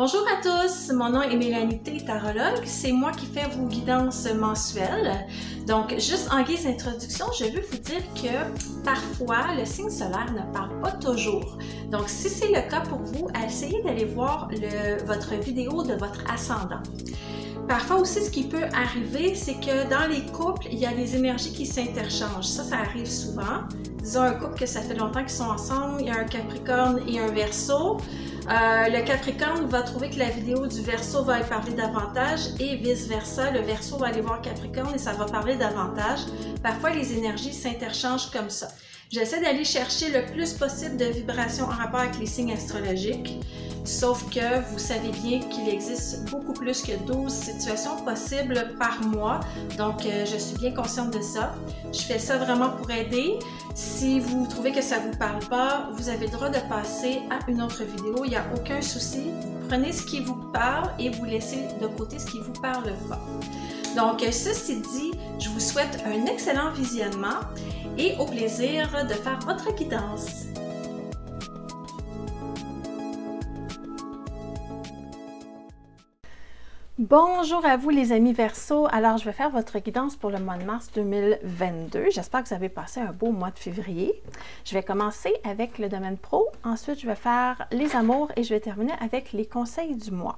Bonjour à tous, mon nom est Mélanie T, tarologue. C'est moi qui fais vos guidances mensuelles. Donc, juste en guise d'introduction, je veux vous dire que parfois, le signe solaire ne parle pas toujours. Donc, si c'est le cas pour vous, essayez d'aller voir votre vidéo de votre ascendant. Parfois aussi, ce qui peut arriver, c'est que dans les couples, il y a des énergies qui s'interchangent. Ça arrive souvent. Disons un couple que ça fait longtemps qu'ils sont ensemble, il y a un Capricorne et un Verseau. Le Capricorne va trouver que la vidéo du Verseau va y parler davantage et vice-versa. Le Verseau va aller voir Capricorne et ça va parler davantage. Parfois, les énergies s'interchangent comme ça. J'essaie d'aller chercher le plus possible de vibrations en rapport avec les signes astrologiques. Sauf que vous savez bien qu'il existe beaucoup plus que 12 situations possibles par mois. Donc, je suis bien consciente de ça. Je fais ça vraiment pour aider. Si vous trouvez que ça ne vous parle pas, vous avez le droit de passer à une autre vidéo. Il n'y a aucun souci. Prenez ce qui vous parle et vous laissez de côté ce qui ne vous parle pas. Donc, ceci dit, je vous souhaite un excellent visionnement et au plaisir de faire votre guidance. Bonjour à vous les amis Verseau. Alors je vais faire votre guidance pour le mois de mars 2022. J'espère que vous avez passé un beau mois de février. Je vais commencer avec le domaine pro. Ensuite, je vais faire les amours et je vais terminer avec les conseils du mois.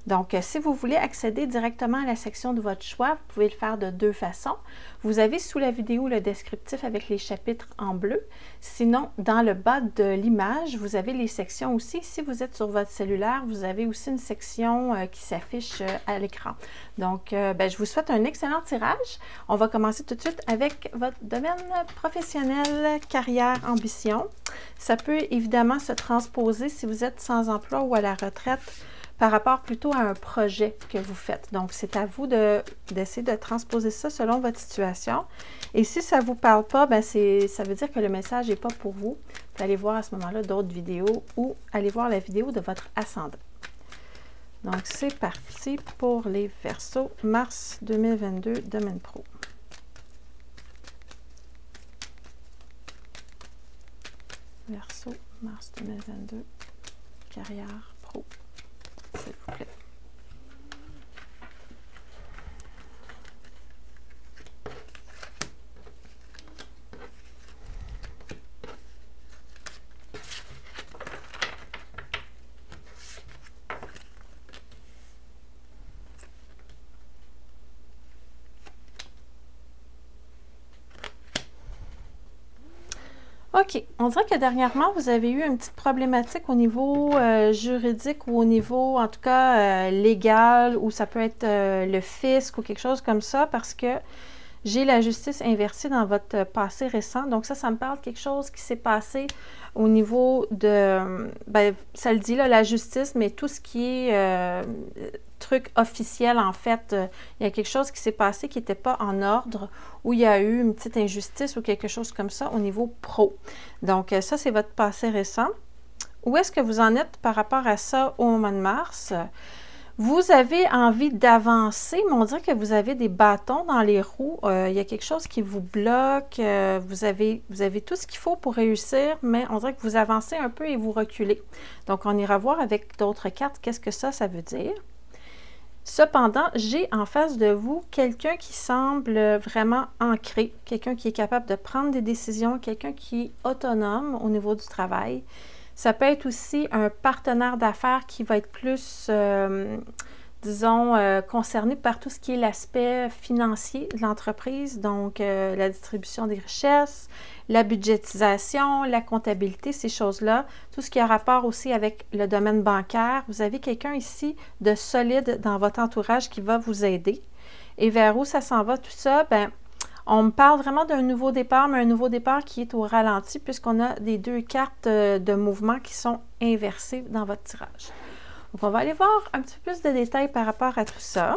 Donc, si vous voulez accéder directement à la section de votre choix, vous pouvez le faire de deux façons. Vous avez sous la vidéo le descriptif avec les chapitres en bleu. Sinon, dans le bas de l'image, vous avez les sections aussi. Si vous êtes sur votre cellulaire, vous avez aussi une section qui s'affiche à l'écran. Donc, je vous souhaite un excellent tirage. On va commencer tout de suite avec votre domaine professionnel, carrière, ambition. Ça peut évidemment se transposer si vous êtes sans emploi ou à la retraite par rapport plutôt à un projet que vous faites. Donc, c'est à vous d'essayer de transposer ça selon votre situation. Et si ça ne vous parle pas, ça veut dire que le message n'est pas pour vous. Vous pouvez aller voir à ce moment-là d'autres vidéos ou aller voir la vidéo de votre ascendant. Donc, c'est parti pour les Verseaux, mars 2022, domaine pro. Verseau, mars 2022, carrière pro. S'il vous plaît. OK. On dirait que dernièrement, vous avez eu une petite problématique au niveau juridique ou au niveau, en tout cas, légal, ou ça peut être le fisc ou quelque chose comme ça, parce que j'ai la justice inversée dans votre passé récent. Donc ça me parle de quelque chose qui s'est passé au niveau de, ça le dit là, la justice, mais tout ce qui est truc officiel, en fait, il y a quelque chose qui s'est passé qui n'était pas en ordre, où il y a eu une petite injustice ou quelque chose comme ça au niveau pro. Donc ça, c'est votre passé récent. Où est-ce que vous en êtes par rapport à ça au mois de mars? Vous avez envie d'avancer, mais on dirait que vous avez des bâtons dans les roues. Il y a quelque chose qui vous bloque. Vous avez tout ce qu'il faut pour réussir, mais on dirait que vous avancez un peu et vous reculez. Donc, on ira voir avec d'autres cartes qu'est-ce que ça veut dire. Cependant, j'ai en face de vous quelqu'un qui semble vraiment ancré, quelqu'un qui est capable de prendre des décisions, quelqu'un qui est autonome au niveau du travail. Ça peut être aussi un partenaire d'affaires qui va être plus, disons, concerné par tout ce qui est l'aspect financier de l'entreprise, donc la distribution des richesses, la budgétisation, la comptabilité, ces choses-là, tout ce qui a rapport aussi avec le domaine bancaire. Vous avez quelqu'un ici de solide dans votre entourage qui va vous aider. Et vers où ça s'en va tout ça? On me parle vraiment d'un nouveau départ, mais un nouveau départ qui est au ralenti puisqu'on a des deux cartes de mouvement qui sont inversées dans votre tirage. Donc, on va aller voir un petit peu plus de détails par rapport à tout ça.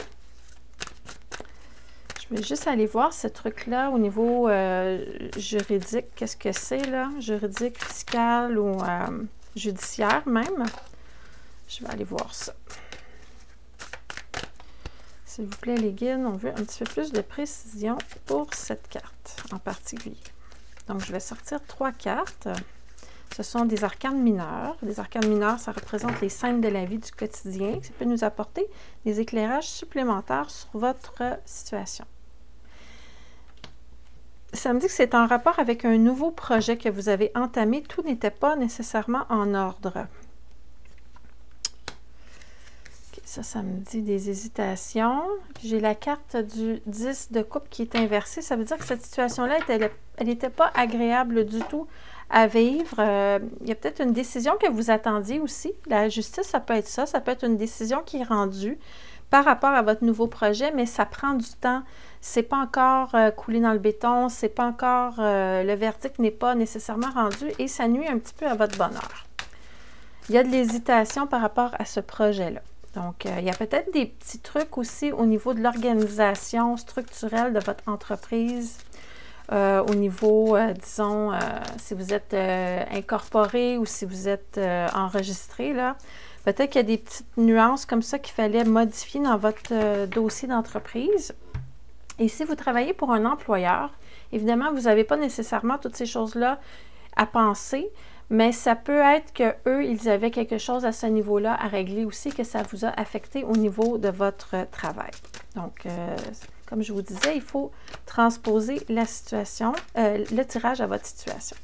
Je vais juste aller voir ce truc-là au niveau juridique. Qu'est-ce que c'est là? Juridique, fiscal ou judiciaire même. Je vais aller voir ça. S'il vous plaît, les guides, on veut un petit peu plus de précision pour cette carte en particulier. Donc, je vais sortir 3 cartes. Ce sont des arcanes mineurs. Les arcanes mineurs, ça représente les scènes de la vie du quotidien. Ça peut nous apporter des éclairages supplémentaires sur votre situation. Ça me dit que c'est en rapport avec un nouveau projet que vous avez entamé. Tout n'était pas nécessairement en ordre. Ça me dit des hésitations. J'ai la carte du 10 de coupe qui est inversée. Ça veut dire que cette situation-là, elle n'était pas agréable du tout à vivre. Il y a peut-être une décision que vous attendiez aussi. La justice, ça peut être ça. Ça peut être une décision qui est rendue par rapport à votre nouveau projet, mais ça prend du temps. C'est pas encore coulé dans le béton. C'est pas encore... le verdict n'est pas nécessairement rendu et ça nuit un petit peu à votre bonheur. Il y a de l'hésitation par rapport à ce projet-là. Donc, il y a peut-être des petits trucs aussi au niveau de l'organisation structurelle de votre entreprise, au niveau, disons, si vous êtes incorporé ou si vous êtes enregistré, là. Peut-être qu'il y a des petites nuances comme ça qu'il fallait modifier dans votre dossier d'entreprise. Et si vous travaillez pour un employeur, évidemment, vous n'avez pas nécessairement toutes ces choses-là à penser, mais ça peut être qu'eux, ils avaient quelque chose à ce niveau-là à régler aussi, que ça vous a affecté au niveau de votre travail. Donc, comme je vous disais, il faut transposer la situation, le tirage à votre situation.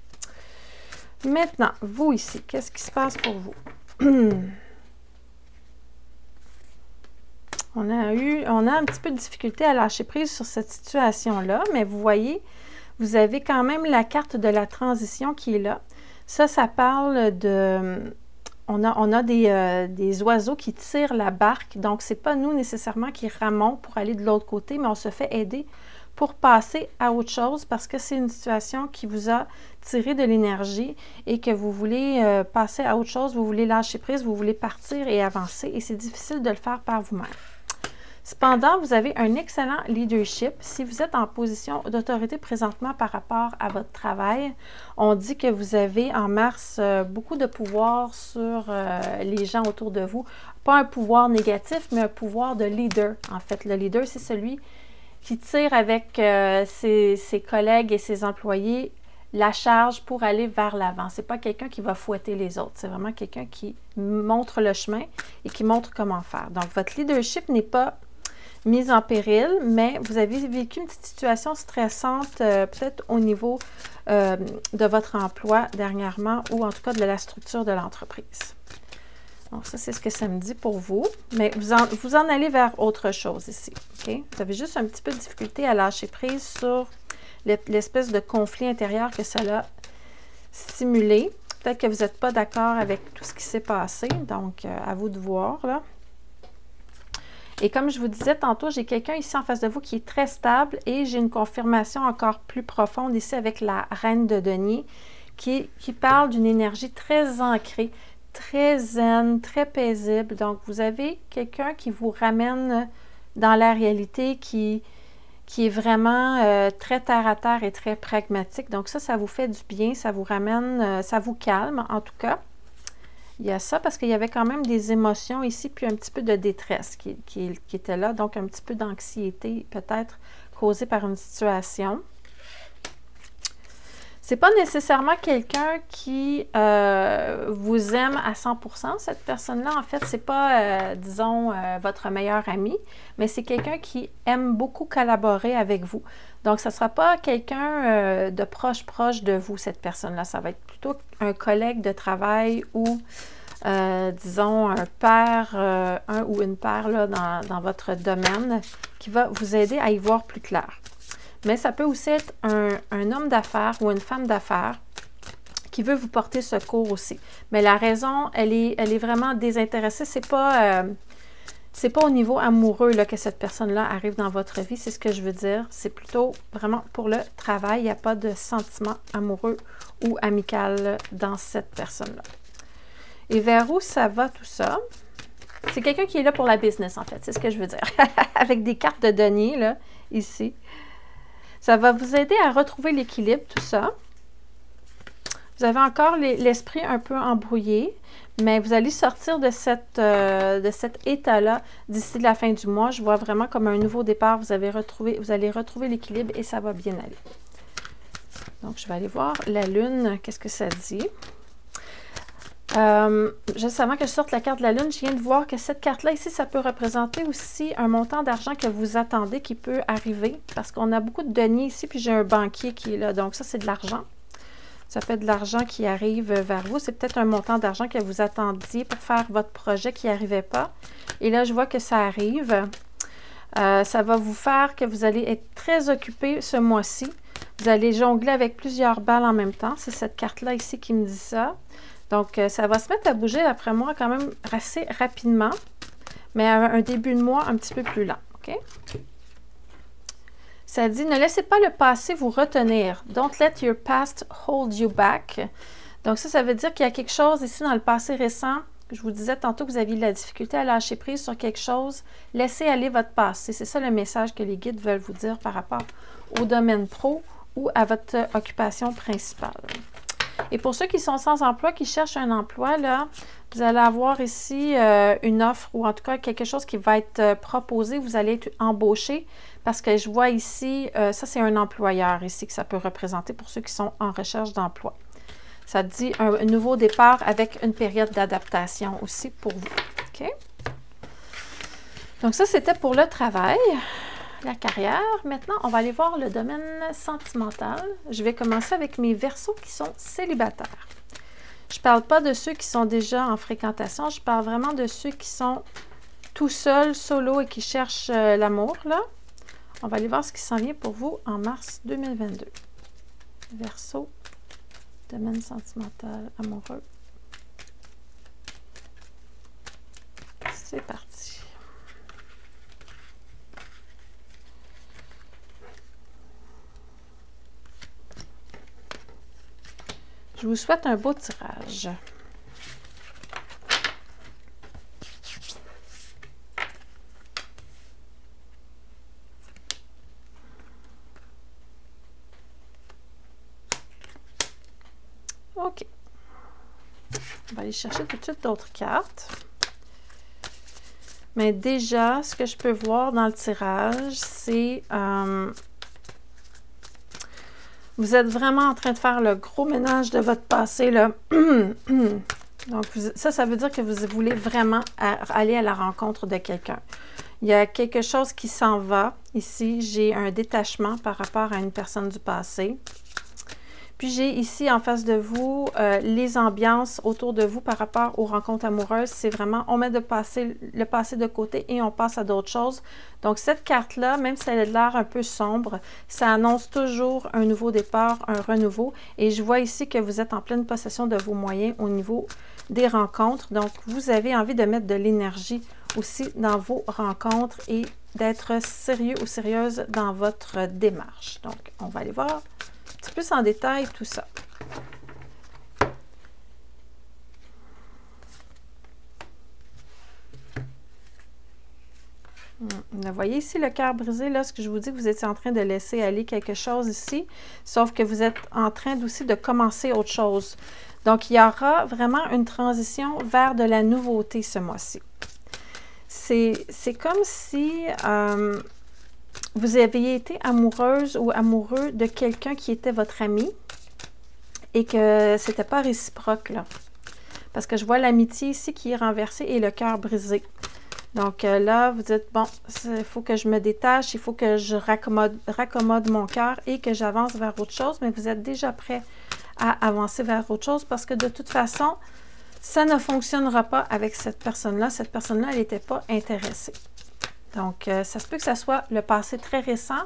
Maintenant, vous ici, qu'est-ce qui se passe pour vous? On a un petit peu de difficulté à lâcher prise sur cette situation-là, mais vous voyez, vous avez quand même la carte de la transition qui est là. Ça parle de... On a des oiseaux qui tirent la barque, donc ce n'est pas nous nécessairement qui ramons pour aller de l'autre côté, mais on se fait aider pour passer à autre chose parce que c'est une situation qui vous a tiré de l'énergie et que vous voulez passer à autre chose, vous voulez lâcher prise, vous voulez partir et avancer et c'est difficile de le faire par vous-même. Cependant, vous avez un excellent leadership. Si vous êtes en position d'autorité présentement par rapport à votre travail, on dit que vous avez en mars beaucoup de pouvoir sur les gens autour de vous. Pas un pouvoir négatif, mais un pouvoir de leader. En fait, le leader, c'est celui qui tire avec ses collègues et ses employés la charge pour aller vers l'avant. Ce n'est pas quelqu'un qui va fouetter les autres. C'est vraiment quelqu'un qui montre le chemin et qui montre comment faire. Donc, votre leadership n'est pas mise en péril, mais vous avez vécu une petite situation stressante, peut-être au niveau de votre emploi dernièrement, ou en tout cas de la structure de l'entreprise. Donc ça, c'est ce que ça me dit pour vous, mais vous en allez vers autre chose ici. Okay? Vous avez juste un petit peu de difficulté à lâcher prise sur l'espèce de conflit intérieur que ça a stimulé. Peut-être que vous n'êtes pas d'accord avec tout ce qui s'est passé, donc à vous de voir, là. Et comme je vous disais tantôt, j'ai quelqu'un ici en face de vous qui est très stable et j'ai une confirmation encore plus profonde ici avec la reine de denier qui parle d'une énergie très ancrée, très zen, très paisible. Donc, vous avez quelqu'un qui vous ramène dans la réalité, qui est vraiment très terre-à-terre et très pragmatique. Donc, ça vous fait du bien, ça vous ramène, ça vous calme en tout cas. Il y a ça parce qu'il y avait quand même des émotions ici, puis un petit peu de détresse qui était là, donc un petit peu d'anxiété peut-être causée par une situation. C'est pas nécessairement quelqu'un qui vous aime à 100%. Cette personne-là, en fait, c'est pas, disons, votre meilleur ami, mais c'est quelqu'un qui aime beaucoup collaborer avec vous. Donc, ce ne sera pas quelqu'un de proche de vous, cette personne-là. Ça va être plutôt un collègue de travail ou, disons, un père, un ou une paire là, dans votre domaine qui va vous aider à y voir plus clair. Mais ça peut aussi être un homme d'affaires ou une femme d'affaires qui veut vous porter secours aussi. Mais la raison, elle est vraiment désintéressée. C'est pas au niveau amoureux là, que cette personne-là arrive dans votre vie, c'est ce que je veux dire. C'est plutôt vraiment pour le travail. Il n'y a pas de sentiment amoureux ou amical dans cette personne-là. Et vers où ça va tout ça? C'est quelqu'un qui est là pour la business, en fait. C'est ce que je veux dire. Avec des cartes de denier, là, ici. Ça va vous aider à retrouver l'équilibre, tout ça. Vous avez encore l'esprit un peu embrouillé, mais vous allez sortir de cet état-là d'ici la fin du mois. Je vois vraiment comme un nouveau départ. Vous allez retrouver l'équilibre et ça va bien aller. Donc, je vais aller voir la lune. Qu'est-ce que ça dit? Juste avant que je sorte la carte de la Lune, je viens de voir que cette carte-là ici, ça peut représenter aussi un montant d'argent que vous attendez qui peut arriver. Parce qu'on a beaucoup de deniers ici, puis j'ai un banquier qui est là. Donc ça, c'est de l'argent. Ça peut être de l'argent qui arrive vers vous. C'est peut-être un montant d'argent que vous attendiez pour faire votre projet qui n'arrivait pas. Et là, je vois que ça arrive. Ça va vous faire que vous allez être très occupé ce mois-ci. Vous allez jongler avec plusieurs balles en même temps. C'est cette carte-là ici qui me dit ça. Donc, ça va se mettre à bouger après moi quand même assez rapidement, mais à un début de mois un petit peu plus lent. OK? Ça dit, ne laissez pas le passé vous retenir. Don't let your past hold you back. Donc, ça veut dire qu'il y a quelque chose ici dans le passé récent. Je vous disais tantôt que vous aviez de la difficulté à lâcher prise sur quelque chose. Laissez aller votre passé. C'est ça le message que les guides veulent vous dire par rapport au domaine pro ou à votre occupation principale. Et pour ceux qui sont sans emploi, qui cherchent un emploi, là, vous allez avoir ici une offre ou en tout cas quelque chose qui va être proposé. Vous allez être embauché parce que je vois ici, ça c'est un employeur ici que ça peut représenter pour ceux qui sont en recherche d'emploi. Ça dit un nouveau départ avec une période d'adaptation aussi pour vous. OK? Donc ça, c'était pour le travail. La carrière. Maintenant, on va aller voir le domaine sentimental. Je vais commencer avec mes Verseaux qui sont célibataires. Je ne parle pas de ceux qui sont déjà en fréquentation, je parle vraiment de ceux qui sont tout seuls, solo et qui cherchent l'amour, là. On va aller voir ce qui s'en vient pour vous en mars 2022. Verseau, domaine sentimental, amoureux. C'est parti. Je vous souhaite un beau tirage. OK. On va aller chercher tout de suite d'autres cartes. Mais déjà, ce que je peux voir dans le tirage, c'est... vous êtes vraiment en train de faire le gros ménage de votre passé, là. Donc, ça veut dire que vous voulez vraiment aller à la rencontre de quelqu'un. Il y a quelque chose qui s'en va. Ici, j'ai un détachement par rapport à une personne du passé. Puis, j'ai ici en face de vous les ambiances autour de vous par rapport aux rencontres amoureuses. C'est vraiment, on met le passé de côté et on passe à d'autres choses. Donc, cette carte-là, même si elle a l'air un peu sombre, ça annonce toujours un nouveau départ, un renouveau. Et je vois ici que vous êtes en pleine possession de vos moyens au niveau des rencontres. Donc, vous avez envie de mettre de l'énergie aussi dans vos rencontres et d'être sérieux ou sérieuse dans votre démarche. Donc, on va aller voir un petit peu plus en détail tout ça. Vous voyez ici le cœur brisé, là, ce que je vous dis que vous étiez en train de laisser aller quelque chose ici, sauf que vous êtes en train aussi de commencer autre chose. Donc, il y aura vraiment une transition vers de la nouveauté ce mois-ci. C'est comme si vous aviez été amoureuse ou amoureux de quelqu'un qui était votre ami et que c'était pas réciproque, là. Parce que je vois l'amitié ici qui est renversée et le cœur brisé. Donc là, vous dites, bon, il faut que je me détache, il faut que je raccommode mon cœur et que j'avance vers autre chose, mais vous êtes déjà prêt à avancer vers autre chose parce que de toute façon, ça ne fonctionnera pas avec cette personne-là. Cette personne-là, elle n'était pas intéressée. Donc, ça se peut que ça soit le passé très récent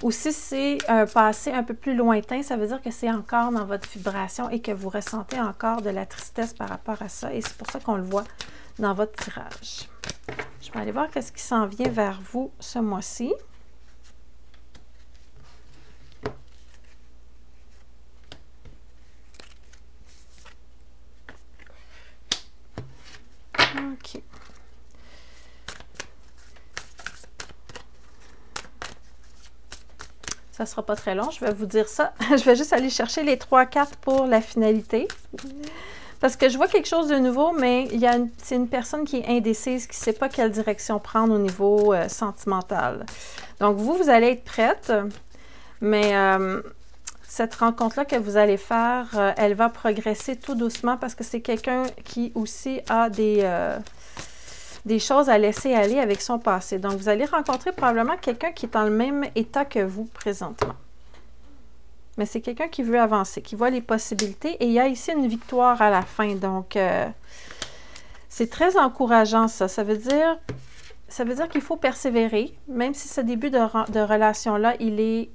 ou si c'est un passé un peu plus lointain, ça veut dire que c'est encore dans votre vibration et que vous ressentez encore de la tristesse par rapport à ça et c'est pour ça qu'on le voit dans votre tirage. Je vais aller voir qu'est-ce qui s'en vient vers vous ce mois-ci. OK. Ça ne sera pas très long, je vais vous dire ça. Je vais juste aller chercher les 3 cartes pour la finalité. Parce que je vois quelque chose de nouveau, mais c'est une personne qui est indécise, qui ne sait pas quelle direction prendre au niveau sentimental. Donc, vous allez être prête, mais cette rencontre-là que vous allez faire, elle va progresser tout doucement parce que c'est quelqu'un qui aussi a des choses à laisser aller avec son passé. Donc, vous allez rencontrer probablement quelqu'un qui est dans le même état que vous présentement. Mais c'est quelqu'un qui veut avancer, qui voit les possibilités. Et il y a ici une victoire à la fin. Donc, c'est très encourageant, ça. Ça veut dire qu'il faut persévérer, même si ce début de relation-là, il est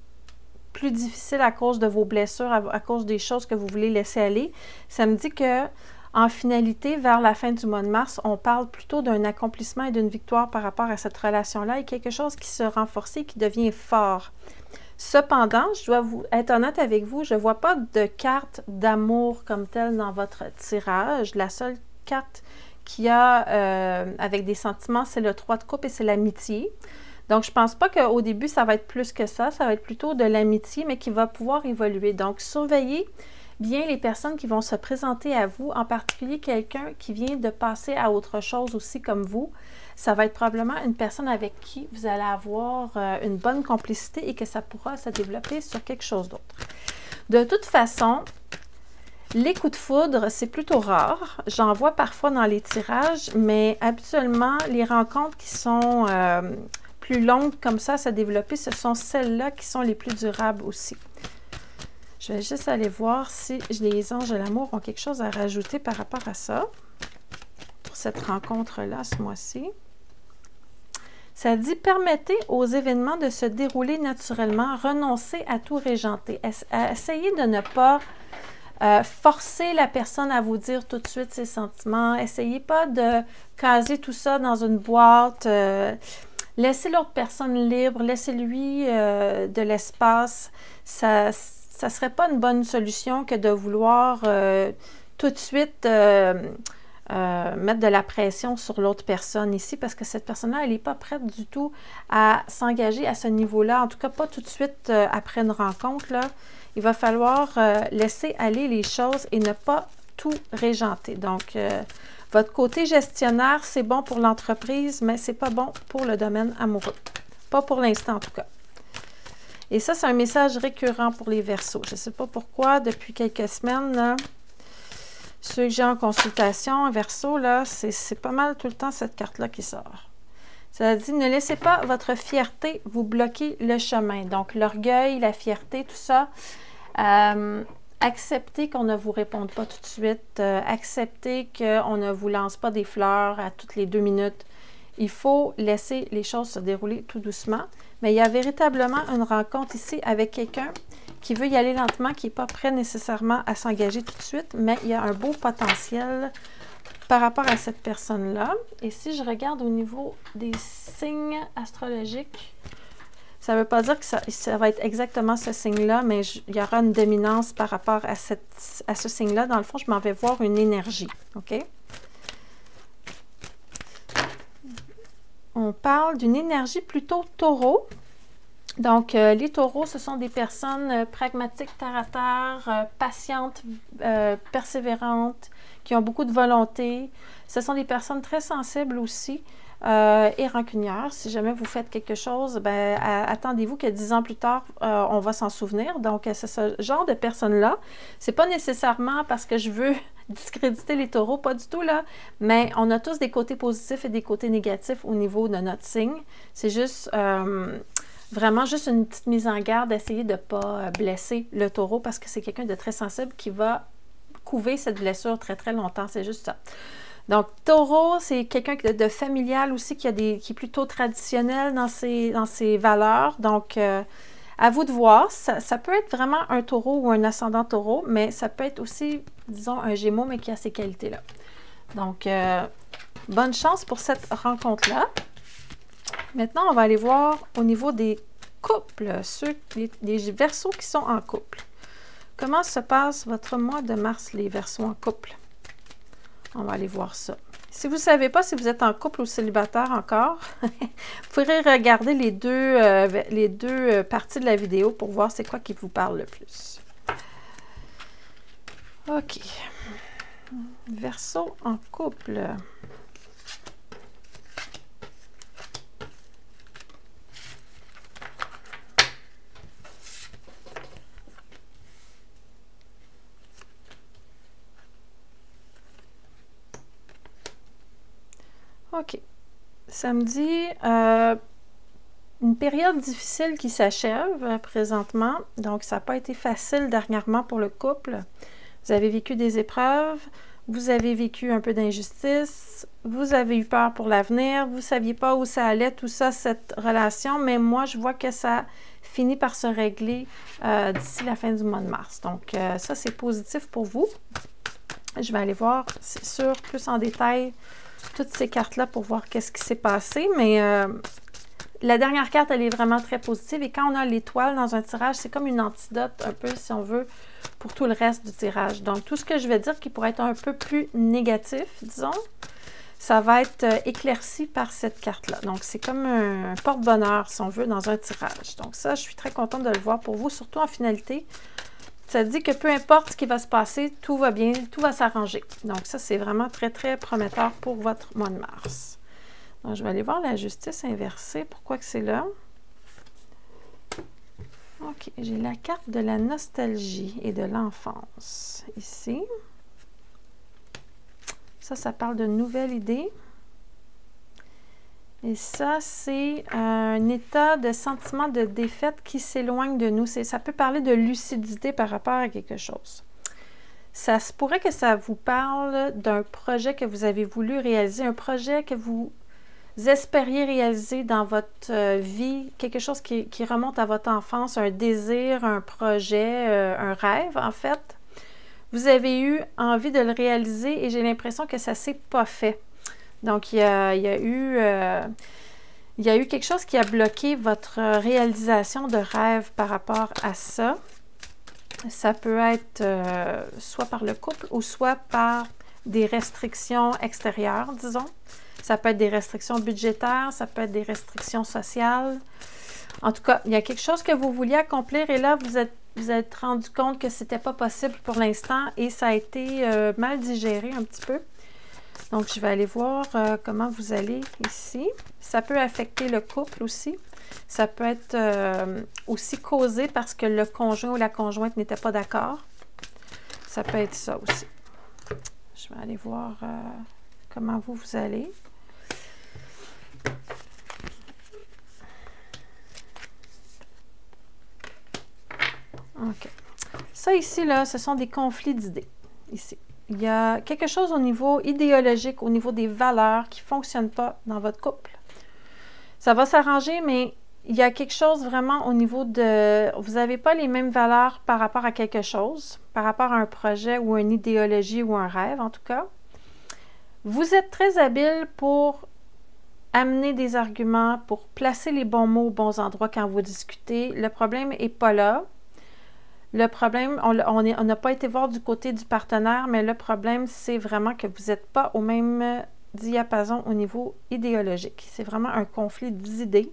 plus difficile à cause de vos blessures, à cause des choses que vous voulez laisser aller. Ça me dit que en finalité, vers la fin du mois de mars, on parle plutôt d'un accomplissement et d'une victoire par rapport à cette relation-là et quelque chose qui se renforce et qui devient fort. Cependant, je dois être honnête avec vous, je ne vois pas de carte d'amour comme telle dans votre tirage. La seule carte qu'il y a avec des sentiments, c'est le 3 de coupe et c'est l'amitié. Donc, je ne pense pas qu'au début, ça va être plus que ça. Ça va être plutôt de l'amitié, mais qui va pouvoir évoluer. Donc, surveillez bien les personnes qui vont se présenter à vous, en particulier quelqu'un qui vient de passer à autre chose aussi comme vous. Ça va être probablement une personne avec qui vous allez avoir une bonne complicité et que ça pourra se développer sur quelque chose d'autre. De toute façon, les coups de foudre, c'est plutôt rare. J'en vois parfois dans les tirages, mais habituellement, les rencontres qui sont plus longues comme ça à se développer, ce sont celles-là qui sont les plus durables aussi. Je vais juste aller voir si les anges de l'amour ont quelque chose à rajouter par rapport à ça, pour cette rencontre-là ce mois-ci. Ça dit « Permettez aux événements de se dérouler naturellement, renoncez à tout régenter. » Essayez de ne pas forcer la personne à vous dire tout de suite ses sentiments. Essayez pas de caser tout ça dans une boîte. Laissez l'autre personne libre, laissez-lui de l'espace. Ça ne serait pas une bonne solution que de vouloir tout de suite mettre de la pression sur l'autre personne ici, parce que cette personne-là, elle n'est pas prête du tout à s'engager à ce niveau-là, en tout cas pas tout de suite après une rencontre, là. Il va falloir laisser aller les choses et ne pas tout régenter. Donc, votre côté gestionnaire, c'est bon pour l'entreprise, mais c'est pas bon pour le domaine amoureux. Pas pour l'instant, en tout cas. Et ça, c'est un message récurrent pour les Verseaux. Je ne sais pas pourquoi, depuis quelques semaines, là, ceux que j'ai en consultation, Verseau, là, c'est pas mal tout le temps cette carte-là qui sort. Ça dit, ne laissez pas votre fierté vous bloquer le chemin. Donc, l'orgueil, la fierté, tout ça. Acceptez qu'on ne vous réponde pas tout de suite. Acceptez qu'on ne vous lance pas des fleurs à toutes les 2 minutes. Il faut laisser les choses se dérouler tout doucement. Mais il y a véritablement une rencontre ici avec quelqu'un qui veut y aller lentement, qui n'est pas prêt nécessairement à s'engager tout de suite, mais il y a un beau potentiel par rapport à cette personne-là. Et si je regarde au niveau des signes astrologiques, ça ne veut pas dire que ça va être exactement ce signe-là, mais il y aura une dominance par rapport à ce signe-là. Dans le fond, je m'en vais voir une énergie. OK? On parle d'une énergie plutôt taureau. Donc, les taureaux, ce sont des personnes pragmatiques, terre à terre, patientes, persévérantes, qui ont beaucoup de volonté. Ce sont des personnes très sensibles aussi et rancunières. Si jamais vous faites quelque chose, ben, attendez-vous que 10 ans plus tard, on va s'en souvenir. Donc, c'est ce genre de personnes-là. C'est pas nécessairement parce que je veux discréditer les taureaux, pas du tout, là. Mais on a tous des côtés positifs et des côtés négatifs au niveau de notre signe. C'est juste... vraiment juste une petite mise en garde, d'essayer de ne pas blesser le taureau parce que c'est quelqu'un de très sensible qui va couver cette blessure très, très longtemps. C'est juste ça. Donc, taureau, c'est quelqu'un de familial aussi qui est plutôt traditionnel dans ses valeurs. Donc, à vous de voir. Ça peut être vraiment un taureau ou un ascendant taureau, mais ça peut être aussi, disons, un gémeau, mais qui a ces qualités-là. Donc, bonne chance pour cette rencontre-là. Maintenant, on va aller voir au niveau des couples, les Verseaux qui sont en couple. Comment se passe votre mois de mars, les Verseaux en couple? On va aller voir ça. Si vous ne savez pas si vous êtes en couple ou célibataire encore, vous pourrez regarder les deux parties de la vidéo pour voir c'est quoi qui vous parle le plus. OK. Verseau en couple. OK. Ça me dit une période difficile qui s'achève présentement. Donc, ça n'a pas été facile dernièrement pour le couple. Vous avez vécu des épreuves, vous avez vécu un peu d'injustice, vous avez eu peur pour l'avenir, vous ne saviez pas où ça allait, tout ça, cette relation, mais moi, je vois que ça finit par se régler d'ici la fin du mois de mars. Donc, ça, c'est positif pour vous. Je vais aller voir, c'est sûr, plus en détail, toutes ces cartes-là pour voir qu'est-ce qui s'est passé, mais la dernière carte, elle est vraiment très positive, et quand on a l'étoile dans un tirage, c'est comme une antidote, un peu, si on veut, pour tout le reste du tirage. Donc, tout ce que je vais dire qui pourrait être un peu plus négatif, disons, ça va être éclairci par cette carte-là. Donc, c'est comme un porte-bonheur, si on veut, dans un tirage. Donc, ça, je suis très contente de le voir pour vous, surtout en finalité. Ça dit que peu importe ce qui va se passer, tout va bien, tout va s'arranger. Donc, ça, c'est vraiment très, très prometteur pour votre mois de mars. Donc, je vais aller voir la justice inversée. Pourquoi que c'est là? OK, j'ai la carte de la nostalgie et de l'enfance ici. Ça parle de nouvelles idées. Et ça, c'est un état de sentiment de défaite qui s'éloigne de nous. Ça peut parler de lucidité par rapport à quelque chose. Ça se pourrait que ça vous parle d'un projet que vous avez voulu réaliser, un projet que vous espériez réaliser dans votre vie, quelque chose qui remonte à votre enfance, un désir, un projet, un rêve, en fait. Vous avez eu envie de le réaliser et j'ai l'impression que ça ne s'est pas fait. Donc, il y a eu quelque chose qui a bloqué votre réalisation de rêve par rapport à ça. Ça peut être soit par le couple ou soit par des restrictions extérieures, disons. Ça peut être des restrictions budgétaires, ça peut être des restrictions sociales. En tout cas, il y a quelque chose que vous vouliez accomplir et là, vous êtes rendu compte que ce n'était pas possible pour l'instant et ça a été mal digéré un petit peu. Donc, je vais aller voir comment vous allez ici. Ça peut affecter le couple aussi. Ça peut être aussi causé parce que le conjoint ou la conjointe n'était pas d'accord. Ça peut être ça aussi. Je vais aller voir comment vous allez. OK. Ça ici, là, ce sont des conflits d'idées. Ici. Il y a quelque chose au niveau idéologique, au niveau des valeurs qui ne fonctionne pas dans votre couple. Ça va s'arranger, mais il y a quelque chose vraiment au niveau de... Vous n'avez pas les mêmes valeurs par rapport à quelque chose, par rapport à un projet ou une idéologie ou un rêve, en tout cas. Vous êtes très habile pour amener des arguments, pour placer les bons mots aux bons endroits quand vous discutez. Le problème n'est pas là. Le problème, on n'a pas été voir du côté du partenaire, mais le problème, c'est vraiment que vous n'êtes pas au même diapason au niveau idéologique. C'est vraiment un conflit d'idées.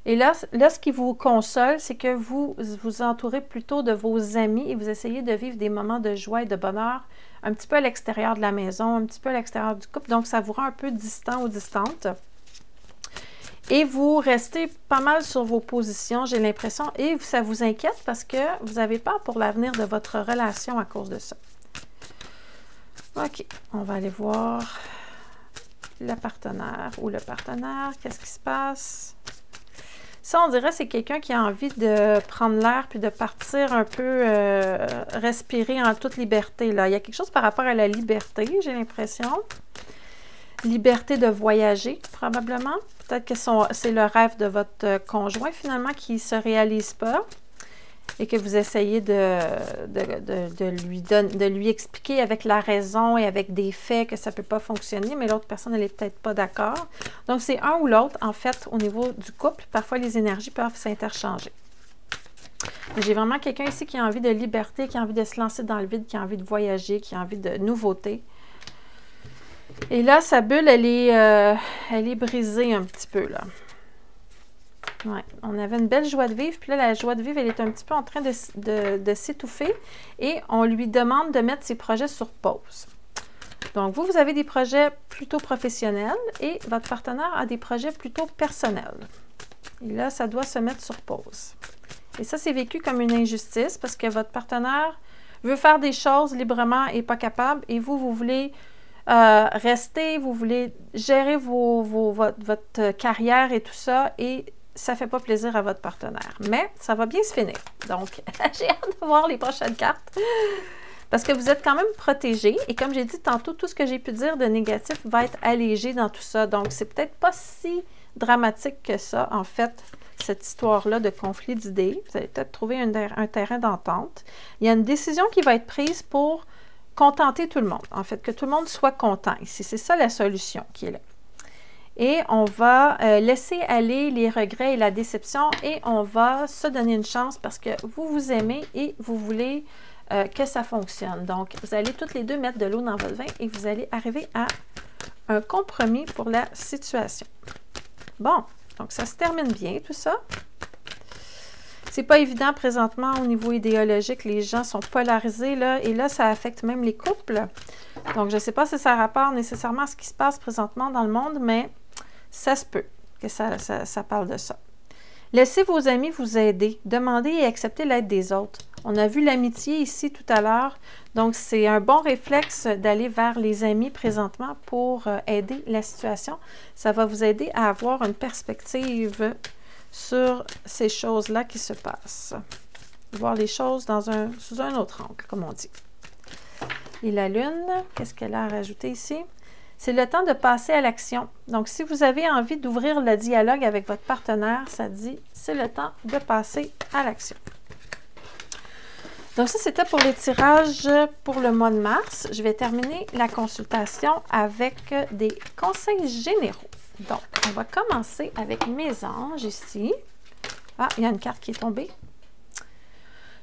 Et là, ce qui vous console, c'est que vous vous entourez plutôt de vos amis et vous essayez de vivre des moments de joie et de bonheur un petit peu à l'extérieur de la maison, un petit peu à l'extérieur du couple. Donc, ça vous rend un peu distant ou distante. Et vous restez pas mal sur vos positions, j'ai l'impression, et ça vous inquiète parce que vous avez peur pour l'avenir de votre relation à cause de ça. OK, on va aller voir le partenaire ou le partenaire. Qu'est-ce qui se passe? Ça, on dirait, c'est quelqu'un qui a envie de prendre l'air puis de partir un peu, respirer en toute liberté, là. Il y a quelque chose par rapport à la liberté, j'ai l'impression. Liberté de voyager, probablement. Peut-être que c'est le rêve de votre conjoint, finalement, qui ne se réalise pas et que vous essayez de lui expliquer avec la raison et avec des faits que ça ne peut pas fonctionner, mais l'autre personne, elle n'est peut-être pas d'accord. Donc, c'est un ou l'autre, en fait, au niveau du couple. Parfois, les énergies peuvent s'interchanger. J'ai vraiment quelqu'un ici qui a envie de liberté, qui a envie de se lancer dans le vide, qui a envie de voyager, qui a envie de nouveautés. Et là, sa bulle, elle est brisée un petit peu, là. Ouais, on avait une belle joie de vivre, puis là, la joie de vivre, elle est un petit peu en train de s'étouffer et on lui demande de mettre ses projets sur pause. Donc, vous avez des projets plutôt professionnels et votre partenaire a des projets plutôt personnels. Et là, ça doit se mettre sur pause. Et ça, c'est vécu comme une injustice parce que votre partenaire veut faire des choses librement et pas capable et vous voulez rester, vous voulez gérer votre carrière et tout ça, et ça ne fait pas plaisir à votre partenaire. Mais ça va bien se finir. Donc, j'ai hâte de voir les prochaines cartes. Parce que vous êtes quand même protégé. Et comme j'ai dit tantôt, tout ce que j'ai pu dire de négatif va être allégé dans tout ça. Donc, c'est peut-être pas si dramatique que ça, en fait, cette histoire-là de conflit d'idées. Vous allez peut-être trouver un terrain d'entente. Il y a une décision qui va être prise pour contenter tout le monde. En fait, que tout le monde soit content ici. C'est ça la solution qui est là. Et on va laisser aller les regrets et la déception et on va se donner une chance parce que vous vous aimez et vous voulez que ça fonctionne. Donc, vous allez toutes les deux mettre de l'eau dans votre vin et vous allez arriver à un compromis pour la situation. Bon, donc ça se termine bien tout ça. C'est pas évident présentement au niveau idéologique, les gens sont polarisés là, et là, ça affecte même les couples. Donc, je ne sais pas si ça a rapport nécessairement à ce qui se passe présentement dans le monde, mais ça se peut que ça parle de ça. Laissez vos amis vous aider. Demandez et acceptez l'aide des autres. On a vu l'amitié ici tout à l'heure. Donc, c'est un bon réflexe d'aller vers les amis présentement pour aider la situation. Ça va vous aider à avoir une perspective sur ces choses-là qui se passent. Voir les choses sous un autre angle, comme on dit. Et la Lune, qu'est-ce qu'elle a à rajouter ici? C'est le temps de passer à l'action. Donc, si vous avez envie d'ouvrir le dialogue avec votre partenaire, ça dit c'est le temps de passer à l'action. Donc, ça, c'était pour les tirages pour le mois de mars. Je vais terminer la consultation avec des conseils généraux. Donc, on va commencer avec mes anges ici. Ah, il y a une carte qui est tombée.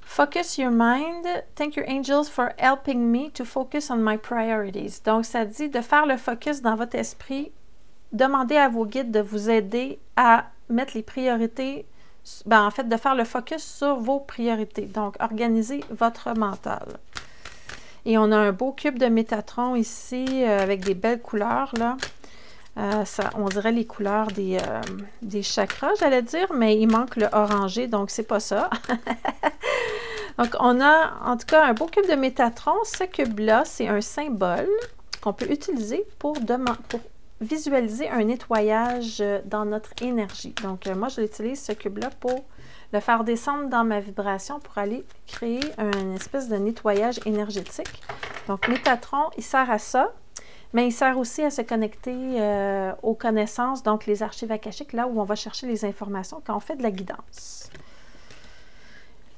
Focus your mind. Thank your angels for helping me to focus on my priorities. Donc, ça dit de faire le focus dans votre esprit. Demandez à vos guides de vous aider à mettre les priorités, en fait, de faire le focus sur vos priorités. Donc, organisez votre mental. Et on a un beau cube de Métatron ici avec des belles couleurs, là. On dirait les couleurs des chakras, j'allais dire, mais il manque le orangé, donc c'est pas ça. Donc, on a en tout cas un beau cube de Métatron. Ce cube-là, c'est un symbole qu'on peut utiliser pour visualiser un nettoyage dans notre énergie. Donc, moi, je l'utilise, ce cube-là, pour le faire descendre dans ma vibration pour aller créer une espèce de nettoyage énergétique. Donc, Métatron, il sert à ça. Mais il sert aussi à se connecter aux connaissances, donc les archives akashiques, là où on va chercher les informations quand on fait de la guidance.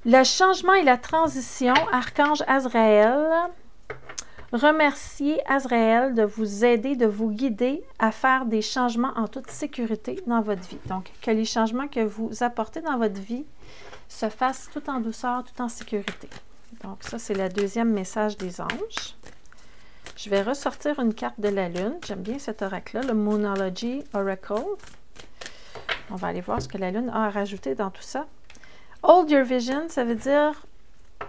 Le changement et la transition, Archange Azraël. Remerciez Azraël de vous aider, de vous guider à faire des changements en toute sécurité dans votre vie. Donc, que les changements que vous apportez dans votre vie se fassent tout en douceur, tout en sécurité. Donc, ça, c'est le deuxième message des anges. Je vais ressortir une carte de la Lune. J'aime bien cet oracle-là, le Moonology Oracle. On va aller voir ce que la Lune a à rajouter dans tout ça. Hold your vision, ça veut dire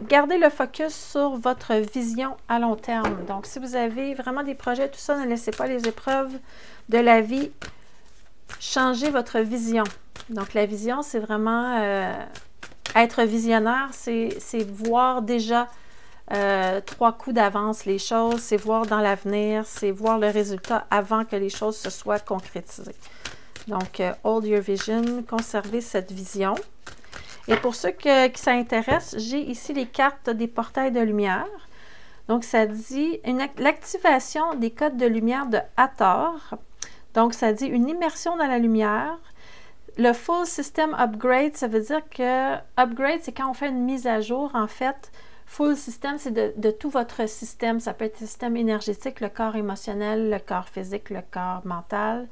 gardez le focus sur votre vision à long terme. Donc, si vous avez vraiment des projets, tout ça, ne laissez pas les épreuves de la vie changer votre vision. Donc, la vision, c'est vraiment être visionnaire, c'est voir déjà 3 coups d'avance les choses, c'est voir dans l'avenir, c'est voir le résultat avant que les choses se soient concrétisées. Donc, hold your vision, conservez cette vision. Et pour ceux qui ça intéresse, j'ai ici les cartes des portails de lumière. Donc, ça dit l'activation des codes de lumière de Hathor. Donc, ça dit une immersion dans la lumière. Le Full System Upgrade, ça veut dire que upgrade, c'est quand on fait une mise à jour, en fait. Full System, c'est de tout votre système. Ça peut être le système énergétique, le corps émotionnel, le corps physique, le corps mental.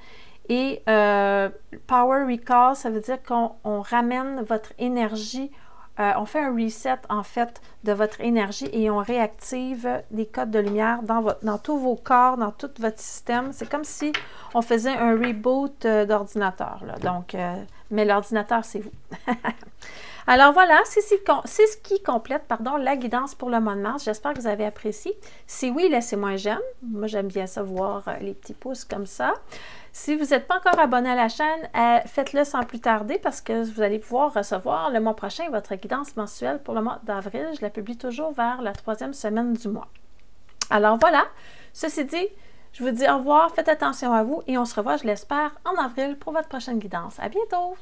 Et Power Recall, ça veut dire qu'on ramène votre énergie, on fait un reset en fait de votre énergie et on réactive des codes de lumière dans tous vos corps, dans tout votre système. C'est comme si on faisait un reboot d'ordinateur. Donc, mais l'ordinateur, c'est vous. Alors voilà, c'est ce qui complète la guidance pour le mois de mars. J'espère que vous avez apprécié. Si oui, laissez-moi un j'aime. Moi, j'aime bien ça, voir les petits pouces comme ça. Si vous n'êtes pas encore abonné à la chaîne, faites-le sans plus tarder parce que vous allez pouvoir recevoir le mois prochain votre guidance mensuelle pour le mois d'avril. Je la publie toujours vers la 3e semaine du mois. Alors voilà, ceci dit, Je vous dis au revoir, faites attention à vous et on se revoit, je l'espère, en avril pour votre prochaine guidance. À bientôt!